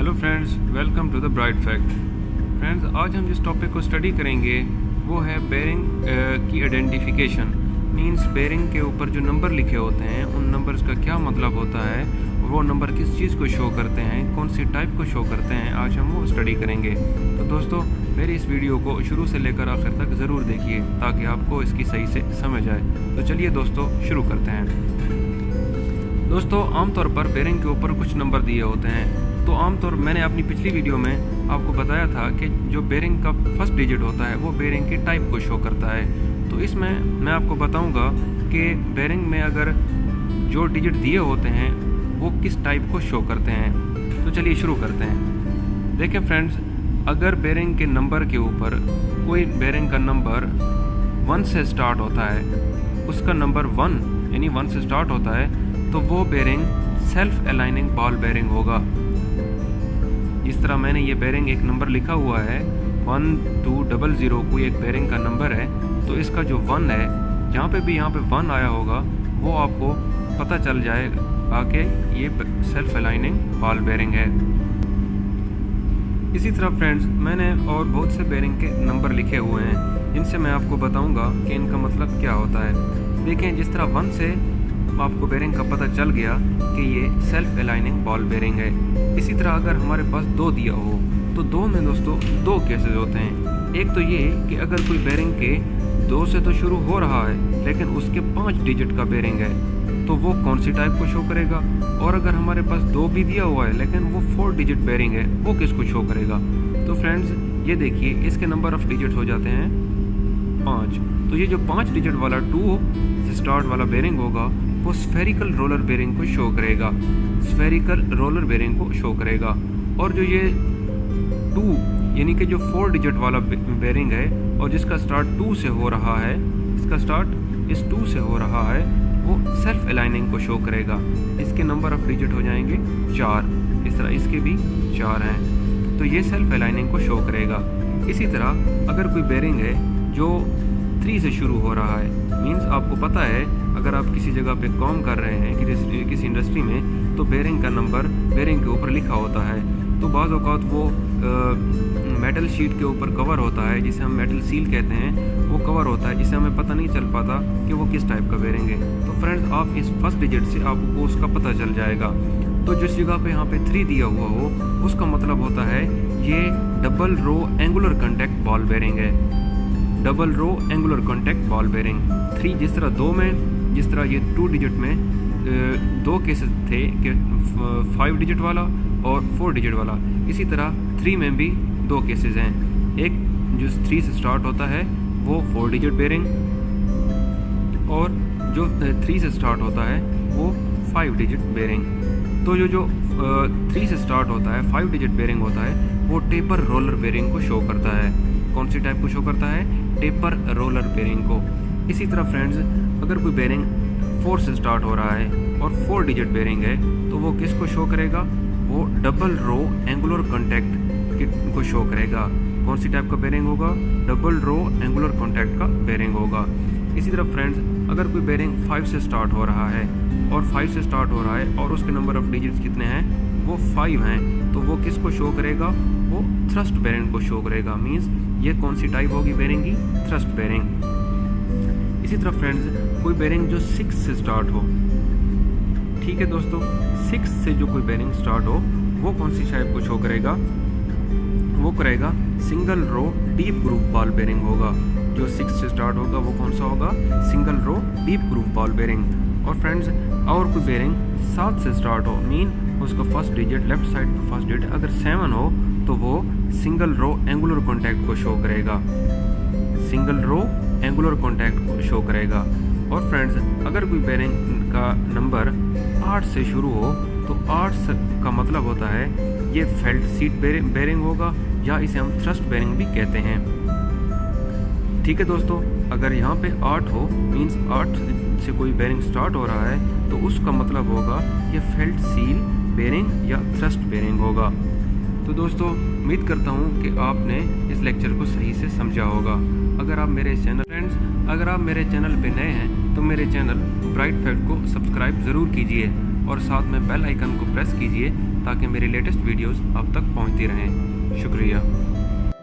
Hello friends, welcome to the bright fact. Friends, आज हम जिस टॉपिक को स्टडी करेंगे वो है बेरिंग की आइडेंटिफिकेशन। मींस बेरिंग के ऊपर जो नंबर लिखे होते हैं उन नंबर्स का क्या मतलब होता है, वो नंबर किस चीज़ को शो करते हैं, कौन सी टाइप को शो करते हैं, आज हम वो स्टडी करेंगे। तो दोस्तों, मेरी इस वीडियो को शुरू से लेकर आखिर तक ज़रूर देखिए ताकि आपको इसकी सही से समझ आए। तो चलिए दोस्तों, शुरू करते हैं। दोस्तों, आमतौर पर बेरिंग के ऊपर कुछ नंबर दिए होते हैं। तो आमतौर मैंने अपनी पिछली वीडियो में आपको बताया था कि जो बेरिंग का फर्स्ट डिजिट होता है वो बेरिंग की टाइप को शो करता है। तो इसमें मैं आपको बताऊंगा कि बेरिंग में अगर जो डिजिट दिए होते हैं वो किस टाइप को शो करते हैं। तो चलिए शुरू करते हैं। देखें फ्रेंड्स, अगर बेरिंग के नंबर के ऊपर कोई बेरिंग का नंबर 1 से स्टार्ट होता है, उसका नंबर 1 यानी 1 से स्टार्ट होता है, तो वो bearing self aligning ball bearing होगा। इस तरह मैंने ये बेरिंग एक नंबर लिखा हुआ है 1200, कोई एक बेरिंग का नंबर है। तो इसका जो 1 है, जहाँ पे भी यहाँ पे 1 आया होगा वो आपको पता चल जाएगा कि ये सेल्फ अलाइनिंग बॉल बेरिंग है। इसी तरह फ्रेंड्स, मैंने और बहुत से बेरिंग के नंबर लिखे हुए हैं जिनसे मैं आपको बताऊंगा कि इनका मतलब क्या होता है। देखें, जिस तरह 1 से आपको बेरिंग का पता चल गया कि ये सेल्फ अलाइनिंग बॉल बेरिंग है। इसी तरह अगर हमारे पास 2 दिया हो तो 2 में दोस्तों 2 केसेस होते हैं। एक तो ये कि अगर कोई बेरिंग के 2 से तो शुरू हो रहा है लेकिन उसके 5 डिजिट का बेरिंग है, तो वो कौन सी टाइप को शो करेगा। और अगर हमारे पास 2 भी दिया हुआ है लेकिन वो 4 डिजिट बेरिंग है, वो किसको शो करेगा। तो फ्रेंड्स, ये देखिए, इसके नंबर ऑफ डिजिट हो जाते हैं 5। तो ये जो 5 डिजिट वाला 2 से स्टार्ट वाला बेरिंग होगा वो स्फेरिकल रोलर बेरिंग को शो करेगा, स्फेरिकल रोलर बेरिंग को शो करेगा। और जो ये 2 यानी कि जो 4 डिजिट वाला बेरिंग है और जिसका स्टार्ट 2 से हो रहा है, इसका स्टार्ट इस 2 से हो रहा है, वो सेल्फ अलाइनिंग को शो करेगा। इसके नंबर ऑफ डिजिट हो जाएंगे 4। इस तरह इसके भी 4 हैं, तो ये सेल्फ अलाइनिंग को शो करेगा। इसी तरह अगर कोई बेरिंग है जो 3 से शुरू हो रहा है, मींस आपको पता है अगर आप किसी जगह पे काम कर रहे हैं किसी इंडस्ट्री में, तो बेरिंग का नंबर बेरिंग के ऊपर लिखा होता है। तो बाज़ औक़ात वो मेटल शीट के ऊपर कवर होता है जिसे हम मेटल सील कहते हैं, वो कवर होता है जिससे हमें पता नहीं चल पाता कि वो किस टाइप का बेरिंग है। तो फ्रेंड्स, आप इस फर्स्ट डिजिट से आपको उसका पता चल जाएगा। तो जिस जगह पे यहाँ पे 3 दिया हुआ हो उसका मतलब होता है ये double row angular contact ball bearing है। Double row angular contact ball bearing 3, जिस तरह 2 में, जिस तरह ये 2 डिजिट में 2 केसेस थे कि 5 डिजिट वाला और 4 डिजिट वाला, इसी तरह 3 में भी 2 केसेस हैं। एक जो 3 से स्टार्ट होता है वो 4 डिजिट बेरिंग, और जो 3 से स्टार्ट होता है वो 5 डिजिट बेरिंग। तो जो 3 से स्टार्ट होता है, 5 डिजिट बेरिंग होता है, वो टेपर रोलर बेरिंग को शो करता है। कौन सी टाइप को शो करता है? टेपर रोलर बेरिंग को। इसी तरह फ्रेंड्स, अगर कोई बेरिंग 4 से स्टार्ट हो रहा है और 4 डिजिट बेरिंग है, तो वो किसको शो करेगा? वो डबल रो एंगुलर कॉन्टैक्ट को शो करेगा। कौन सी टाइप का बेरिंग होगा? डबल रो एंगुलर कॉन्टैक्ट का बेरिंग होगा। इसी तरह फ्रेंड्स, अगर कोई बेरिंग 5 से स्टार्ट हो रहा है और 5 से स्टार्ट हो रहा है और उसके नंबर ऑफ डिजिट्स कितने हैं? वो 5 हैं, तो वो किसको शो करेगा? वो थ्रस्ट बेरिंग को शो करेगा। मीन्स ये कौन सी टाइप होगी बेरिंग की? Thrust bearing. इसी तरह फ्रेंड्स, कोई बेरिंग जो 6 से स्टार्ट हो, ठीक है दोस्तों, 6 से जो कोई बेरिंग स्टार्ट हो वो कौन सी टाइप को शो करेगा? वो करेगा single row deep groove ball bearing होगा। जो 6 से स्टार्ट होगा वो कौन सा होगा? Single row deep groove ball bearing. और फ्रेंड्स, और कोई बेरिंग 7 से स्टार्ट हो, मीन उसका फर्स्ट डिजिट लेफ्ट साइड पे फर्स्ट डिजिट अगर 7 हो, तो वो सिंगल रो एंगुलर कॉन्टैक्ट को शो करेगा। सिंगल रो एंगुलर कॉन्टैक्ट को शो करेगा। और फ्रेंड्स, अगर कोई बेरिंग का नंबर 8 से शुरू हो, तो 8 का मतलब होता है ये फेल्ट सीट बेरिंग होगा, या इसे हम थ्रस्ट बेरिंग भी कहते हैं। ठीक है दोस्तों, अगर यहाँ पे 8 हो, मीन्स 8 से कोई बेरिंग स्टार्ट हो रहा है, तो उसका मतलब होगा ये फेल्ट सील बेरिंग या थ्रस्ट बेरिंग होगा। तो दोस्तों, उम्मीद करता हूँ कि आपने इस लेक्चर को सही से समझा होगा। अगर आप मेरे चैनल पे नए हैं तो मेरे चैनल ब्राइट फैक्ट को सब्सक्राइब ज़रूर कीजिए और साथ में बेल आइकन को प्रेस कीजिए ताकि मेरी लेटेस्ट वीडियोस आप तक पहुंचती रहें। शुक्रिया।